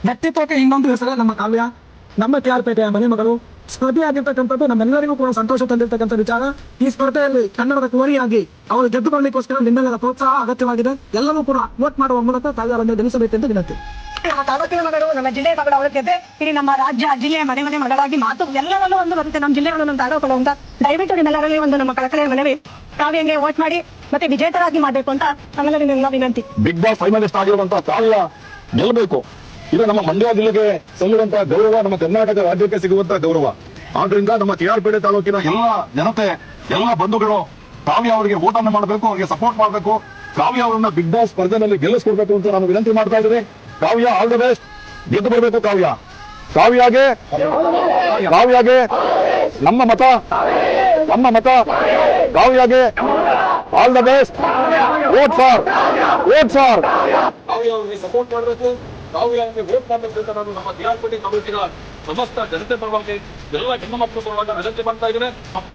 ವ್ಯಕ್ತಿತ್ವಕ್ಕೆ ಇನ್ನೊಂದು ಹೆಸರೇ ನಮ್ಮ ಕಾವ್ಯ. ನಮ್ಮ TR ಪೇಟೆಯ ಮನೆ ಮಗಳು ಸ್ಪರ್ಧೆಯಾಗಿರ್ತಕ್ಕಂಥದ್ದು ನಮ್ಮೆಲ್ಲರಿಗೂ ಕೂಡ ಸಂತೋಷ ತಂದಿರ್ತಕ್ಕಂಥ ವಿಚಾರ. ಈ ಸ್ಪರ್ಧೆಯಲ್ಲಿ ಕನ್ನಡದ ಕುವರಿಯಾಗಿ ಅವರು ಗೆದ್ದುಕೊಳ್ಳಲಿಕ್ಕೋಸ್ಕರ ನಿಮ್ಮೆಲ್ಲರ ಪ್ರೋತ್ಸಾಹ ಅಗತ್ಯವಾಗಿದೆ. ಎಲ್ಲರೂ ಕೂಡ ವೋಟ್ ಮಾಡುವ ಮೂಲಕ ಕಾವ್ಯವನ್ನು ಗೆಲ್ಲಿಸಬೇಕೆಂದು ವಿನಂತಿ. ನಮ್ಮ ತಾಲೂಕಿನ ಮಗಳು, ನಮ್ಮ ಜಿಲ್ಲೆಯ ಮಗಳು ಅವಳ ಗೆದ್ದೆ ಇಡೀ ನಮ್ಮ ರಾಜ್ಯ ಜಿಲ್ಲೆಯ ಮನೆ ಮನೆ ಮಗಳಾಗಿ ಮಾತು ಎಲ್ಲರಲ್ಲೂ ಒಂದು ಬರುತ್ತೆ. ನಮ್ಮ ಜಿಲ್ಲೆಗಳು ನಮ್ಮ ತಾಲೂಕುಗಳು ಅಂತ ದಯವಿಟ್ಟು ನಿಮ್ಮೆಲ್ಲರಲ್ಲಿ ಒಂದು ನಮ್ಮ ಕಳಕಳಿಯ ಮನವಿ, ಕಾವ್ಯಂಗೆ ವೋಟ್ ಮಾಡಿ ಮತ್ತೆ ವಿಜೇತರಾಗಿ ಮಾಡಬೇಕು ಅಂತ ನಮ್ಮೆಲ್ಲರಿಂದ ವಿನಂತಿ. ಬಿಗ್ ಬಾಸ್ ಫೈನಲಿಸ್ಟ್ ಆಗಿರುವಂತಹ ಕಾವ್ಯ ಗೆಲ್ಲಬೇಕು. ಇದು ನಮ್ಮ ಮಂಡ್ಯ ಜಿಲ್ಲೆಗೆ ಸಲ್ಲುವಂತಹ ಗೌರವ, ನಮ್ಮ ಕರ್ನಾಟಕ ರಾಜ್ಯಕ್ಕೆ ಸಿಗುವಂತಹ ಗೌರವ. ಆದ್ರಿಂದ ನಮ್ಮ TR ಪೇಟೆ ತಾಲೂಕಿನ ಎಲ್ಲ ಜನತೆ, ಎಲ್ಲ ಬಂಧುಗಳು ಕಾವ್ಯ ಅವರಿಗೆ ವೋಟ್ ಅನ್ನು ಮಾಡಬೇಕು, ಅವರಿಗೆ ಸಪೋರ್ಟ್ ಮಾಡಬೇಕು. ಕಾವ್ಯ ಅವರನ್ನ ಬಿಗ್ ಬಾಸ್ ಸ್ಪರ್ಧೆಯಲ್ಲಿ ಗೆಲ್ಲಿಸ್ಕೊಡ್ಬೇಕು ಅಂತ ನಾನು ವಿನಂತಿ ಮಾಡ್ತಾ ಇದ್ದೀನಿ. ಕಾವ್ಯ ಆಲ್ ದ ಬೆಸ್ಟ್, ಗೆದ್ದು ಬರಬೇಕು ಕಾವ್ಯ. ಕಾವ್ಯಗೆ ನಮ್ಮ ಮತ ಕಾವ್ಯಗೆ all the best. Vote for Kavya ಅವರಿಗೆ ಸಪೋರ್ಟ್ ಮಾಡಬೇಕು, ಕಾವ್ಯ ಅವರಿಗೆ ವೋಟ್ ಮಾಡಬೇಕು ಅಂತ ನಾನು ನಮ್ಮ TR ಪೇಟೆ ತಾಲೂಕಿನ ಸಮಸ್ತ ಜನತೆ ಪರವಾಗಿ ಎಲ್ಲ ಹೆಣ್ಣು ಮಕ್ಕಳು ಪರವಾಗಿ ವಿನಂತಿ ಮಾಡ್ತಾ ಇದ್ದೇನೆ.